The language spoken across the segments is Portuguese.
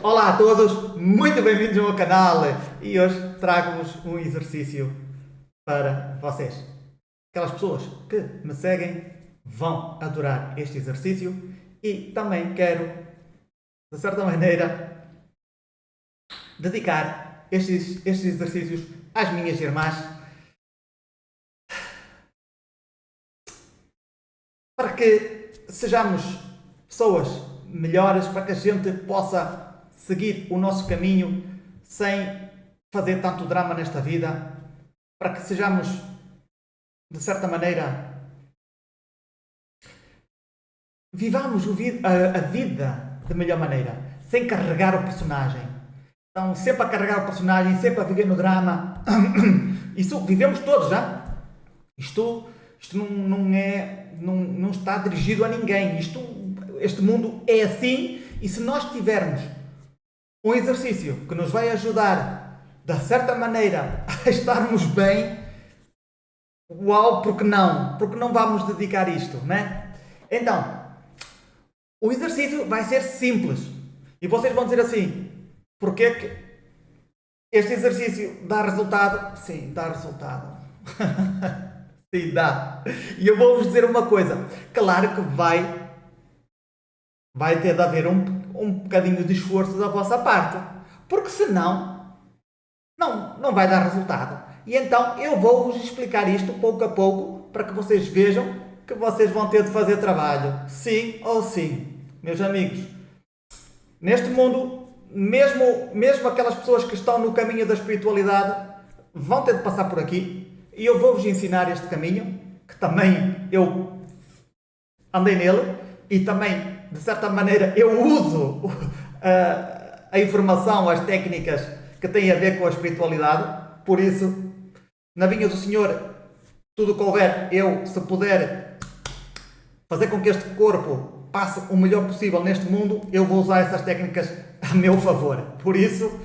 Olá a todos, muito bem-vindos ao meu canal e hoje trago-vos um exercício para vocês. Aquelas pessoas que me seguem vão adorar este exercício e também quero, de certa maneira, dedicar estes exercícios às minhas irmãs para que sejamos pessoas melhores, para que a gente possa seguir o nosso caminho sem fazer tanto drama nesta vida, para que sejamos, de certa maneira, vivamos a vida de melhor maneira, sem carregar o personagem. Então, sempre a carregar o personagem, sempre a viver no drama. Isso vivemos todos, já. Isto não está dirigido a ninguém. Este mundo é assim, e se nós tivermos um exercício que nos vai ajudar, de certa maneira, a estarmos bem, uau, porque não? Porque não vamos dedicar isto, né? Então, o exercício vai ser simples. E vocês vão dizer assim, porquê que este exercício dá resultado? Sim, dá resultado. Sim, dá. E eu vou-vos dizer uma coisa. Claro que vai ter de haver um bocadinho de esforço da vossa parte. Porque senão, não vai dar resultado. E então eu vou-vos explicar isto pouco a pouco para que vocês vejam que vocês vão ter de fazer trabalho. Sim ou sim. Meus amigos, neste mundo, mesmo aquelas pessoas que estão no caminho da espiritualidade vão ter de passar por aqui e eu vou-vos ensinar este caminho, que também eu andei nele e também, de certa maneira, eu uso a informação, as técnicas que têm a ver com a espiritualidade. Por isso, na vinha do Senhor, tudo o que houver, eu, se puder fazer com que este corpo passe o melhor possível neste mundo, eu vou usar essas técnicas a meu favor. Por isso,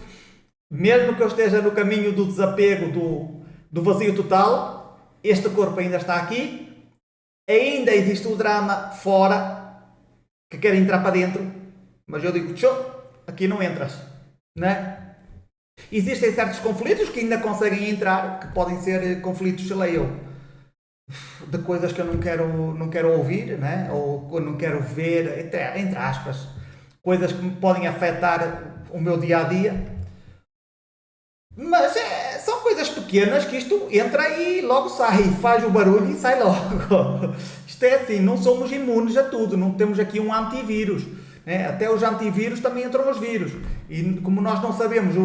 mesmo que eu esteja no caminho do desapego, do vazio total, este corpo ainda está aqui, ainda existe o drama fora, que quer entrar para dentro, mas eu digo, aqui não entras, né? Existem certos conflitos que ainda conseguem entrar, que podem ser conflitos, sei lá eu, de coisas que eu não quero ouvir, né? Ou que eu não quero ver, entre aspas, coisas que me podem afetar o meu dia a dia. Mas são coisas pequenas que isto entra e logo sai, faz o barulho e sai logo. Isto é assim, não somos imunes a tudo, não temos aqui um antivírus. Né? Até os antivírus também entram os vírus. E como nós não sabemos,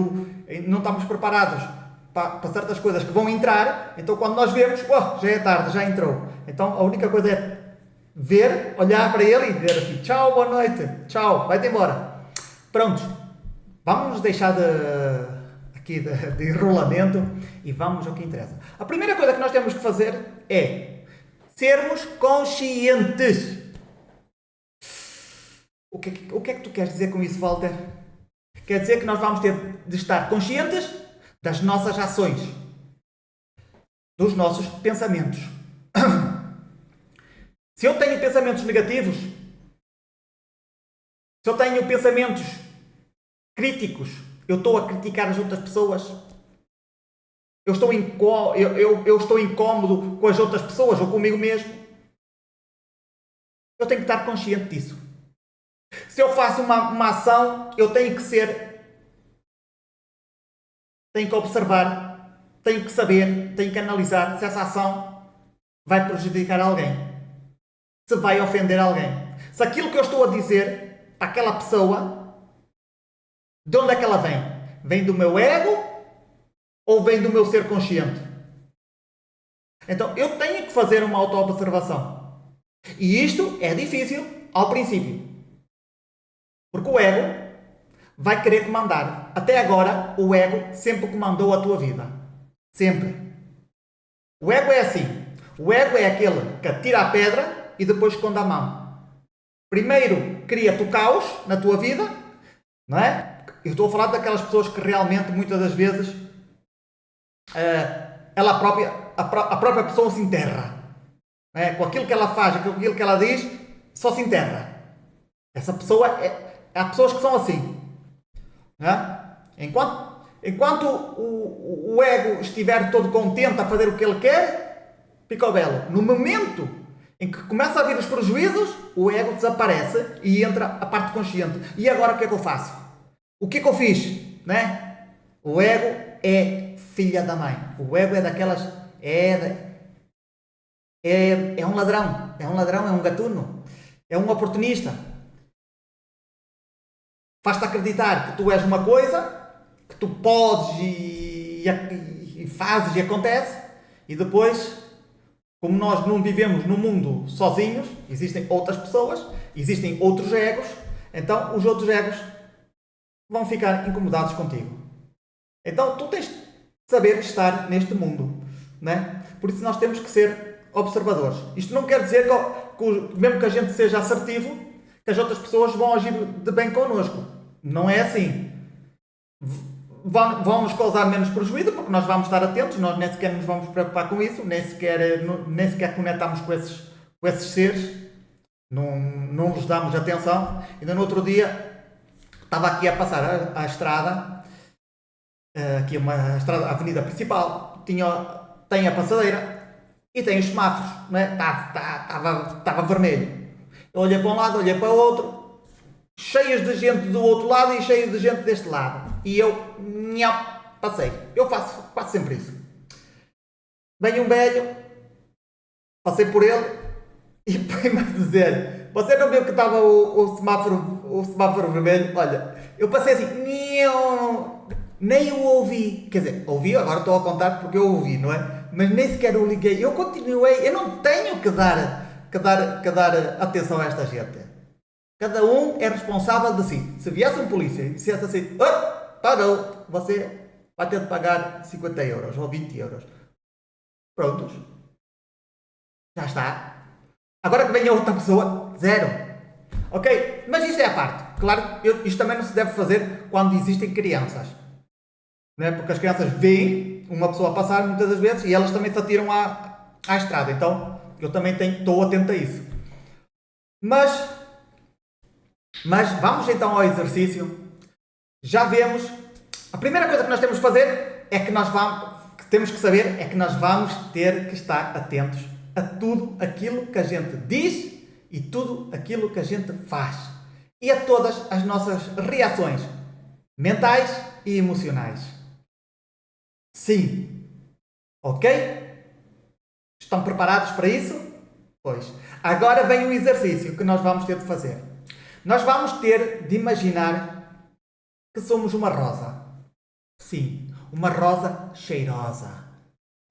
não estamos preparados para certas coisas que vão entrar, então quando nós vemos, já é tarde, já entrou. Então a única coisa é ver, olhar para ele e dizer assim, tchau, boa noite, tchau, vai-te embora. Prontos, vamos nos deixar de enrolamento e vamos ao que interessa. A primeira coisa que nós temos que fazer é sermos conscientes. O que é que tu queres dizer com isso, Walter? Quer dizer que nós vamos ter de estar conscientes das nossas ações, dos nossos pensamentos. Se eu tenho pensamentos negativos, se eu tenho pensamentos críticos, eu estou a criticar as outras pessoas, eu estou incómodo com as outras pessoas ou comigo mesmo, eu tenho que estar consciente disso. Se eu faço uma ação, eu tenho que observar, tenho que saber, tenho que analisar se essa ação vai prejudicar alguém, se vai ofender alguém. Se aquilo que eu estou a dizer para aquela pessoa, de onde é que ela vem? Vem do meu ego ou vem do meu ser consciente? Então eu tenho que fazer uma auto-observação. E isto é difícil ao princípio. Porque o ego vai querer comandar. Até agora, o ego sempre comandou a tua vida. Sempre. O ego é assim. O ego é aquele que atira a pedra e depois esconde a mão. Primeiro cria-te o caos na tua vida, não é? Eu estou a falar daquelas pessoas que realmente, muitas das vezes, a própria pessoa se enterra. Não é? Com aquilo que ela faz, com aquilo que ela diz, só se enterra. Essa pessoa há pessoas que são assim. Enquanto o ego estiver todo contente a fazer o que ele quer, fica o belo. No momento em que começa a vir os prejuízos, o ego desaparece e entra a parte consciente. E agora o que é que eu faço? O que é que eu fiz? Né? O ego é filha da mãe. O ego é daquelas... É um ladrão. É um gatuno. É um oportunista. Faz-te acreditar que tu és uma coisa, que tu podes e fazes e acontece, e depois, como nós não vivemos num mundo sozinhos, existem outras pessoas, existem outros egos, então os outros egos vão ficar incomodados contigo. Então tu tens de saber estar neste mundo, né? Por isso nós temos que ser observadores. Isto não quer dizer que mesmo que a gente seja assertivo, que as outras pessoas vão agir de bem connosco. Não é assim. Vão nos causar menos prejuízo, porque nós vamos estar atentos, nós nem sequer nos vamos preocupar com isso, nem sequer conectamos com esses seres, não lhes damos atenção. Ainda no outro dia, estava aqui a passar a estrada, aqui uma estrada, a avenida principal, tem a passadeira e tem os semáforos, não é? Estava vermelho. Eu olhei para um lado, olhei para o outro, cheias de gente do outro lado e cheias de gente deste lado. E eu, passei. Eu faço quase sempre isso. Vem um velho, passei por ele e põe-me a dizer: você não viu que estava o semáforo vermelho? Olha, eu passei assim, nem o ouvi. Quer dizer, ouvi, agora estou a contar porque eu ouvi, não é? Mas nem sequer o liguei. Eu continuei, eu não tenho que dar atenção a esta gente. Cada um é responsável de si. Se viesse um polícia e dissesse assim: parou, você vai ter de pagar 50 euros ou 20 euros. Prontos. Já está. Agora que venha outra pessoa, zero. Ok? Mas isto é a parte. Claro, isto também não se deve fazer quando existem crianças. Não é? Porque as crianças veem uma pessoa passar muitas das vezes e elas também se atiram à estrada. Então, eu também estou atento a isso. Mas vamos então ao exercício. Já vemos. A primeira coisa que nós temos que fazer é que temos que saber é que nós vamos ter que estar atentos a tudo aquilo que a gente diz e tudo aquilo que a gente faz. E a todas as nossas reações mentais e emocionais. Sim. Ok? Estão preparados para isso? Pois. Agora vem o exercício que nós vamos ter de fazer. Nós vamos ter de imaginar que somos uma rosa. Sim, uma rosa cheirosa.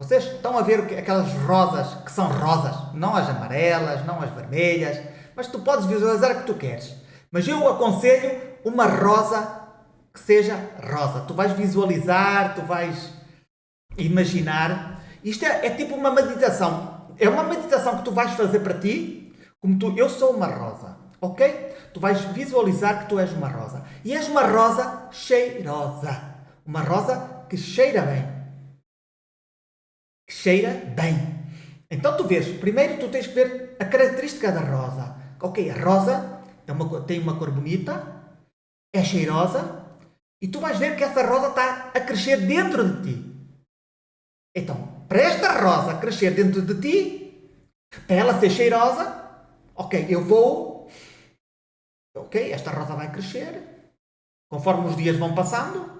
Vocês estão a ver aquelas rosas que são rosas? Não as amarelas, não as vermelhas, mas tu podes visualizar o que tu queres. Mas eu aconselho uma rosa que seja rosa. Tu vais visualizar, tu vais imaginar. Isto é tipo uma meditação. É uma meditação que tu vais fazer para ti, eu sou uma rosa. Ok? Tu vais visualizar que tu és uma rosa. E és uma rosa cheirosa. Uma rosa que cheira bem. Que cheira bem. Então tu vês, primeiro tu tens que ver a característica da rosa. Ok, a rosa tem uma cor bonita, é cheirosa, e tu vais ver que essa rosa está a crescer dentro de ti. Então, para esta rosa crescer dentro de ti, para ela ser cheirosa, ok, esta rosa vai crescer, conforme os dias vão passando,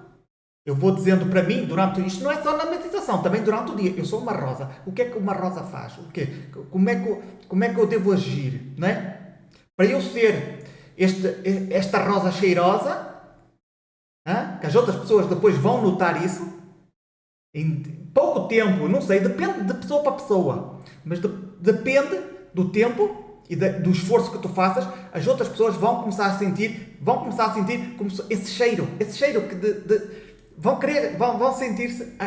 eu vou dizendo para mim, isto não é só na meditação, também durante o dia, eu sou uma rosa, o que é que uma rosa faz? Como é que eu devo agir? Não é? Para eu ser esta rosa cheirosa, que as outras pessoas depois vão notar isso, em pouco tempo, não sei, depende de pessoa para pessoa, mas depende do tempo e do esforço que tu faças, as outras pessoas vão começar a sentir como esse cheiro que vão sentir-se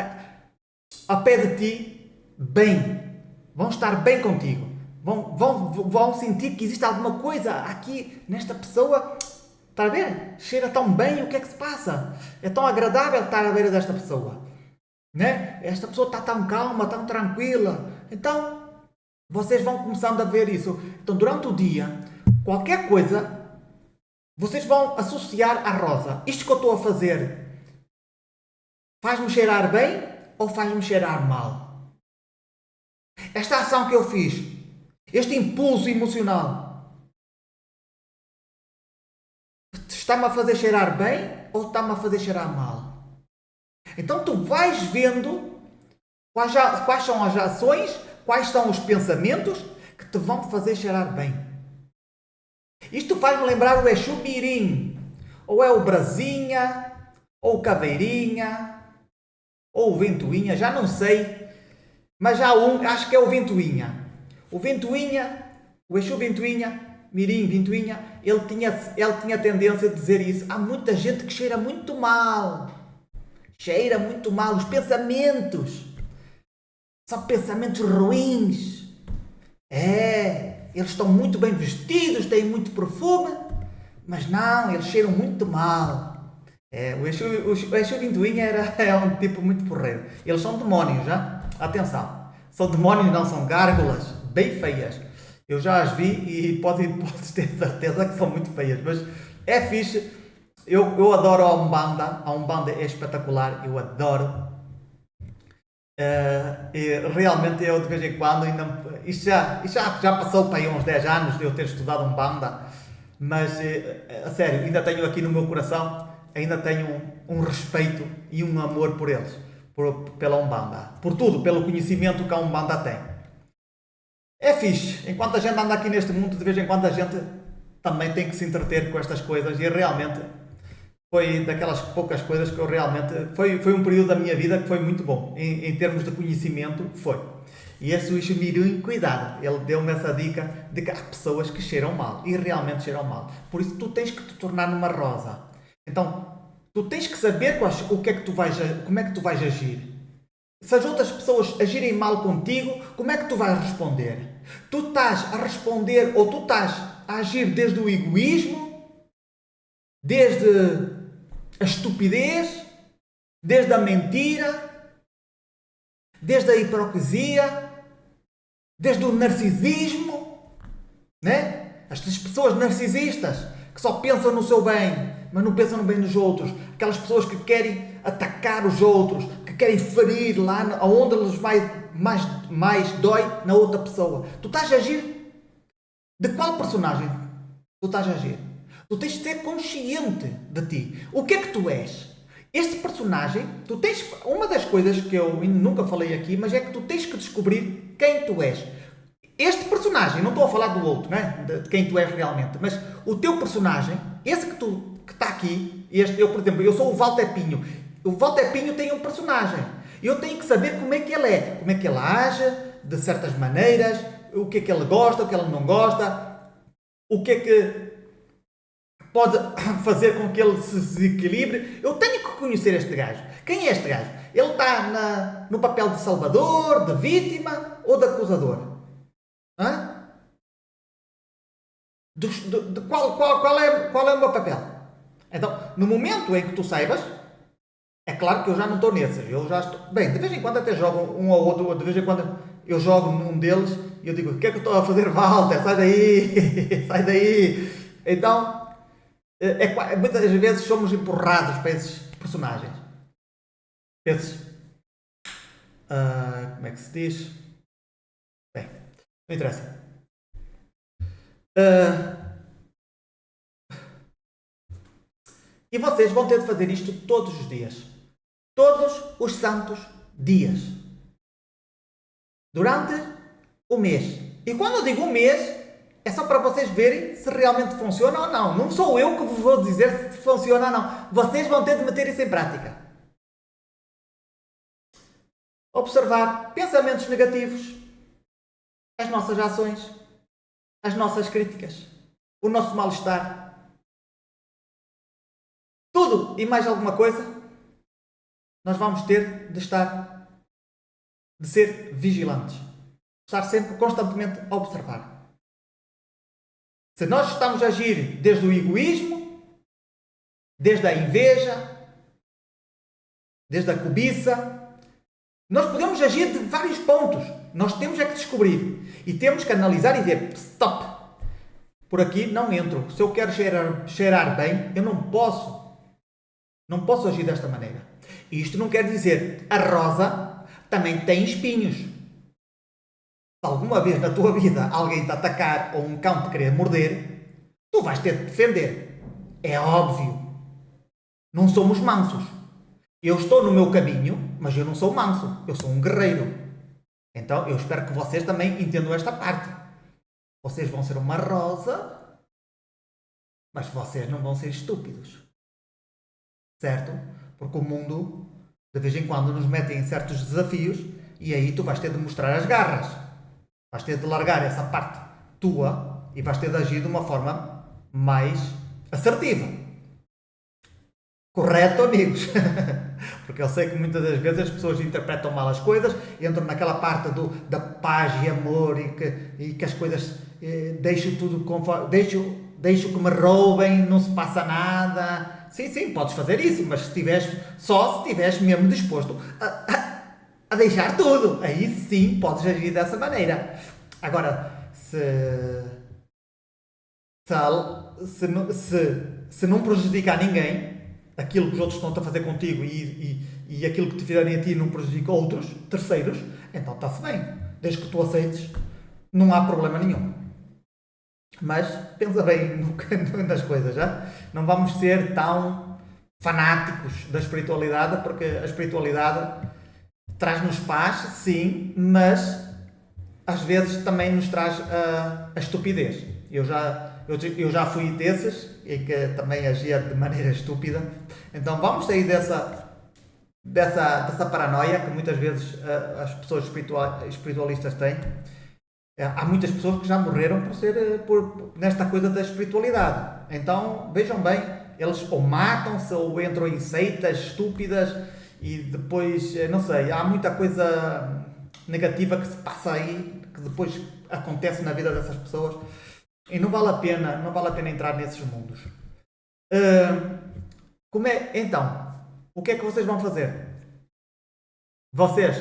ao pé de ti bem, vão estar bem contigo, vão sentir que existe alguma coisa aqui nesta pessoa. Está a ver? Cheira tão bem, o que é que se passa? É tão agradável estar à beira desta pessoa, né? Esta pessoa está tão calma, tão tranquila. Então vocês vão começando a ver isso. Então, durante o dia, qualquer coisa, vocês vão associar à rosa. Isto que eu estou a fazer faz-me cheirar bem ou faz-me cheirar mal? Esta ação que eu fiz, este impulso emocional, está-me a fazer cheirar bem ou está-me a fazer cheirar mal? Então tu vais vendo quais são as ações, quais são os pensamentos que te vão fazer cheirar bem. Isto faz-me lembrar o Exu Mirim, ou é o Brasinha, ou o Caveirinha, ou o Ventoinha, já não sei, mas há um, acho que é o Ventoinha. O Ventoinha, o Exu Ventoinha, Mirim, Ventoinha, ele tinha tendência a dizer isso. Há muita gente que cheira muito mal. Cheira muito mal. Os pensamentos são pensamentos ruins. Eles estão muito bem vestidos, têm muito perfume, mas não, eles cheiram muito mal. O Exu Ventoinha é um tipo muito porreiro. Eles são demónios, já? Atenção. São demónios, não são gárgulas, bem feias. Eu já as vi e podes ter certeza que são muito feias, mas é fixe. Eu adoro a Umbanda. A Umbanda é espetacular, eu adoro. E realmente eu de vez em quando isto já passou para aí uns 10 anos de eu ter estudado Umbanda, mas a sério, ainda tenho aqui no meu coração, ainda tenho um respeito e um amor por eles, pela Umbanda, por tudo, pelo conhecimento que a Umbanda tem. É fixe, enquanto a gente anda aqui neste mundo, de vez em quando a gente também tem que se entreter com estas coisas, e realmente foi daquelas poucas coisas que eu realmente... Foi um período da minha vida que foi muito bom. Em termos de conhecimento, foi. E esse Exu Mirim, cuidado. Ele deu-me essa dica de que há pessoas que cheiram mal. E realmente cheiram mal. Por isso, tu tens que te tornar numa rosa. Então, tu tens que saber como é que tu vais agir. Se as outras pessoas agirem mal contigo, como é que tu vais responder? Tu estás a responder ou tu estás a agir desde o egoísmo, desde a estupidez, desde a mentira, desde a hipocrisia, desde o narcisismo, né? Estas pessoas narcisistas que só pensam no seu bem, mas não pensam no bem dos outros. Aquelas pessoas que querem atacar os outros, que querem ferir lá onde eles mais dói na outra pessoa. Tu estás a agir de qual personagem tu estás a agir? Tu tens de ser consciente de ti. O que é que tu és? Este personagem, tu tens... Uma das coisas que eu nunca falei aqui, mas é que tu tens que descobrir quem tu és. Este personagem, não estou a falar do outro, né? De quem tu és realmente, mas o teu personagem, esse que está aqui, por exemplo, eu sou o Walter Pinho. O Walter Pinho tem um personagem. Eu tenho que saber como é que ele é. Como é que ele age, de certas maneiras, o que é que ele gosta, o que ele não gosta, o que é que pode fazer com que ele se desequilibre. Eu tenho que conhecer este gajo. Quem é este gajo? Ele está no papel de salvador, de vítima ou de acusador? Hã? Qual é o meu papel? Então, no momento em que tu saibas, é claro que eu já não estou nesses. Eu já estou... Bem, de vez em quando até jogo um ou outro, de vez em quando eu jogo num deles e eu digo, o que é que eu estou a fazer, Walter? Sai daí! Sai daí! Então, muitas vezes somos empurrados para esses personagens. Como é que se diz? Bem, não interessa. E vocês vão ter de fazer isto todos os dias. Todos os santos dias. Durante o mês. E quando eu digo um mês, é só para vocês verem se realmente funciona ou não. Não sou eu que vos vou dizer se funciona ou não. Vocês vão ter de meter isso em prática. Observar pensamentos negativos, as nossas ações, as nossas críticas, o nosso mal-estar. Tudo e mais alguma coisa, nós vamos ter de ser vigilantes. Estar sempre, constantemente a observar. Se nós estamos a agir desde o egoísmo, desde a inveja, desde a cobiça, nós podemos agir de vários pontos. Nós temos é que descobrir. E temos que analisar e dizer, stop! por aqui não entro. Se eu quero cheirar bem, eu não posso. Não posso agir desta maneira. Isto não quer dizer a rosa também tem espinhos. Se alguma vez na tua vida alguém te atacar ou um cão te querer morder, tu vais ter de defender. É óbvio. Não somos mansos. Eu estou no meu caminho, mas eu não sou manso. Eu sou um guerreiro. Então eu espero que vocês também entendam esta parte. Vocês vão ser uma rosa, mas vocês não vão ser estúpidos. Certo? Porque o mundo, de vez em quando, nos mete em certos desafios e aí tu vais ter de mostrar as garras. Vais ter de largar essa parte tua e vais ter de agir de uma forma mais assertiva. Correto, amigos? Porque eu sei que muitas das vezes as pessoas interpretam mal as coisas, entram naquela parte da paz e amor e que as coisas deixo tudo conforme, deixo que me roubem, não se passa nada. Sim, podes fazer isso, mas se estiveres mesmo disposto a deixar tudo, aí sim podes agir dessa maneira. Agora, se não prejudicar ninguém, aquilo que os outros estão a fazer contigo e aquilo que te fizerem a ti não prejudica outros, terceiros, então está-se bem. Desde que tu aceites, não há problema nenhum. Mas pensa bem nas coisas, já? Não vamos ser tão fanáticos da espiritualidade, porque a espiritualidade traz-nos paz, sim, mas às vezes também nos traz a estupidez. Eu já fui desses e que também agia de maneira estúpida. Então vamos sair dessa paranoia que muitas vezes as pessoas espiritualistas têm. Há muitas pessoas que já morreram nesta coisa da espiritualidade. Então vejam bem, eles ou matam-se ou entram em seitas estúpidas e depois, não sei, há muita coisa negativa que se passa aí, que depois acontece na vida dessas pessoas. E não vale a pena entrar nesses mundos. Então, o que é que vocês vão fazer? Vocês,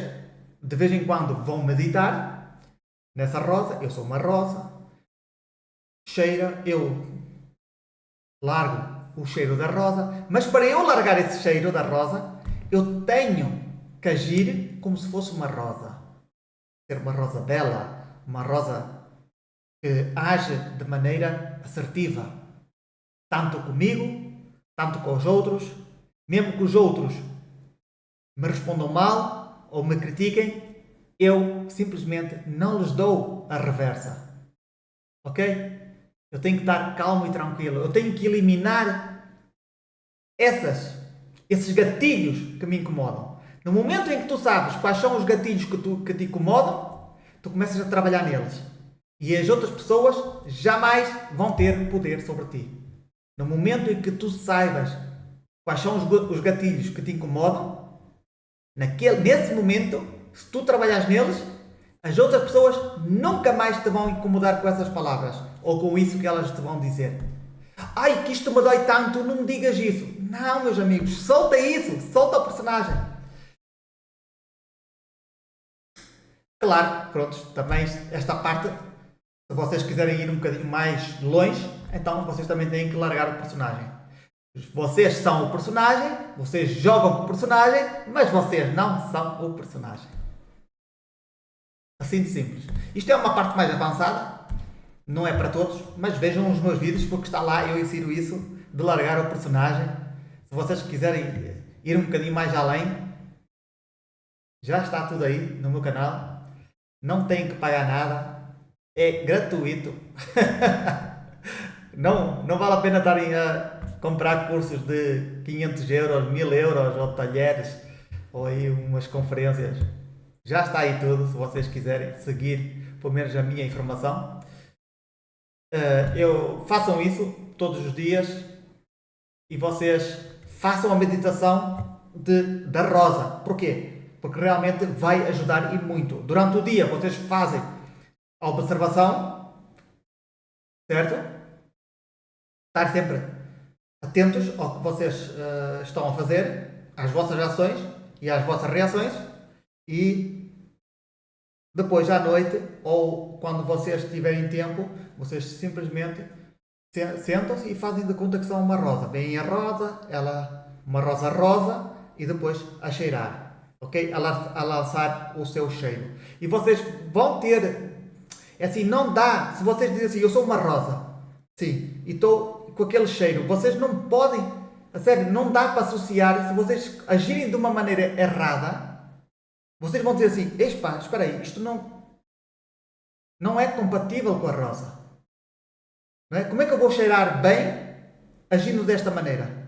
de vez em quando, vão meditar nessa rosa. Eu sou uma rosa. Cheira, eu largo o cheiro da rosa. Mas para eu largar esse cheiro da rosa, eu tenho que agir como se fosse uma rosa. Ser uma rosa bela, uma rosa que age de maneira assertiva, tanto comigo, tanto com os outros, mesmo que os outros me respondam mal ou me critiquem, eu simplesmente não lhes dou a reversa. Ok? Eu tenho que estar calmo e tranquilo. Eu tenho que eliminar esses gatilhos que me incomodam. No momento em que tu sabes quais são os gatilhos que te incomodam, tu começas a trabalhar neles. E as outras pessoas jamais vão ter poder sobre ti. No momento em que tu saibas quais são os gatilhos que te incomodam, nesse momento, se tu trabalhares neles, as outras pessoas nunca mais te vão incomodar com essas palavras ou com isso que elas te vão dizer. Ai, que isto me dói tanto, não me digas isso. Não, meus amigos, solta isso, solta o personagem. Claro, pronto, também esta parte, se vocês quiserem ir um bocadinho mais longe, então vocês também têm que largar o personagem. Vocês são o personagem, vocês jogam com o personagem, mas vocês não são o personagem. Assim de simples. Isto é uma parte mais avançada, não é para todos, mas vejam os meus vídeos porque está lá, eu ensino isso, de largar o personagem. Se vocês quiserem ir um bocadinho mais além, já está tudo aí no meu canal. Não têm que pagar nada. É gratuito. Não vale a pena estarem a comprar cursos de 500 euros, 1000 euros ou talheres ou aí umas conferências. Já está aí tudo, se vocês quiserem seguir pelo menos a minha informação. Façam isso todos os dias e vocês façam a meditação da rosa. Porquê? Porque realmente vai ajudar e muito. Durante o dia vocês fazem a observação, certo? Estar sempre atentos ao que vocês estão a fazer, às vossas ações e às vossas reações, e depois à noite ou quando vocês tiverem tempo, vocês simplesmente sentam-se e fazem de conta que são uma rosa. Vem a rosa, uma rosa rosa, e depois a cheirar, ok? A lançar o seu cheiro. E vocês vão ter, é assim, não dá, se vocês dizem assim, eu sou uma rosa, sim, e estou com aquele cheiro, vocês não podem, a sério, não dá para associar, se vocês agirem de uma maneira errada, vocês vão dizer assim, espera aí, isto não é compatível com a rosa. Não é? Como é que eu vou cheirar bem agindo desta maneira?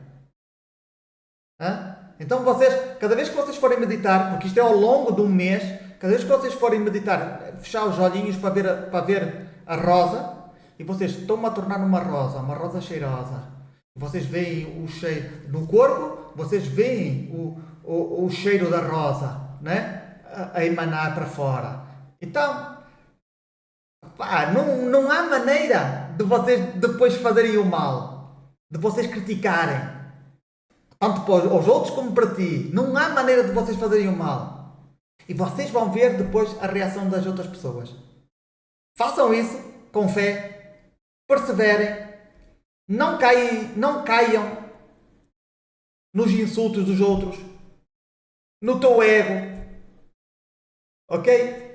Hã? Então vocês, cada vez que vocês forem meditar, porque isto é ao longo de um mês, cada vez que vocês forem meditar, fechar os olhinhos para ver a rosa, e vocês estão-me a tornar uma rosa cheirosa. Vocês veem o cheiro no corpo, vocês veem o cheiro da rosa, né? A emanar para fora. Então, não há maneira de vocês depois fazerem o mal, de vocês criticarem, tanto para os outros como para ti. Não há maneira de vocês fazerem o mal. E vocês vão ver depois a reação das outras pessoas. Façam isso com fé, perseverem, não caiam nos insultos dos outros, no teu ego, ok?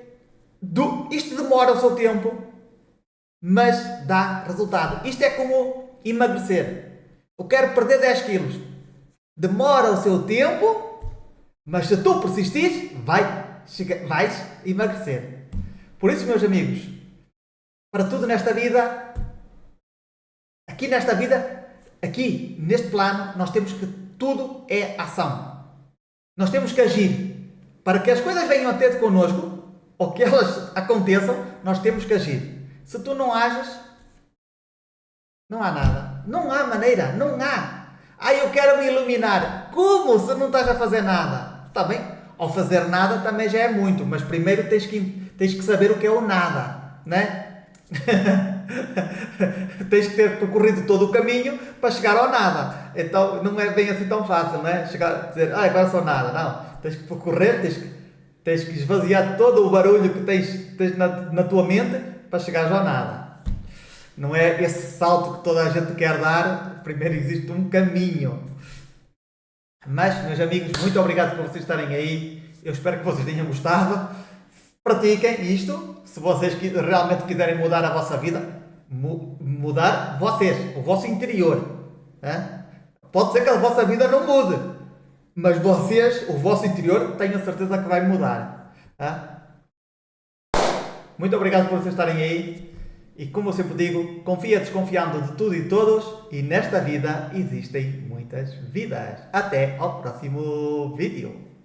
Isto demora o seu tempo, mas dá resultado. Isto é como emagrecer. Eu quero perder 10 quilos. Demora o seu tempo, mas se tu persistires, vais emagrecer. Por isso, meus amigos, para tudo nesta vida, aqui neste plano, nós temos que tudo é ação. Nós temos que agir. Para que as coisas venham a ter connosco, ou que elas aconteçam, nós temos que agir. Se tu não ages, não há nada. Não há maneira, não há. Eu quero me iluminar. Como se não estás a fazer nada? Está bem? Ao fazer nada também já é muito, mas primeiro tens que saber o que é o nada, né? Tens que ter percorrido todo o caminho para chegar ao nada. Então não é bem assim tão fácil, não é? Chegar a dizer, agora sou nada. Não. Tens que percorrer, tens que esvaziar todo o barulho que tens na tua mente para chegares ao nada. Não é esse salto que toda a gente quer dar. Primeiro existe um caminho. Mas, meus amigos, muito obrigado por vocês estarem aí. Eu espero que vocês tenham gostado. Pratiquem isto. Se vocês realmente quiserem mudar a vossa vida, mudar vocês, o vosso interior. Pode ser que a vossa vida não mude, mas vocês, o vosso interior, tenho a certeza que vai mudar. Muito obrigado por vocês estarem aí. E como eu sempre digo, confia desconfiando de tudo e todos. E nesta vida existem muitas vidas. Até ao próximo vídeo.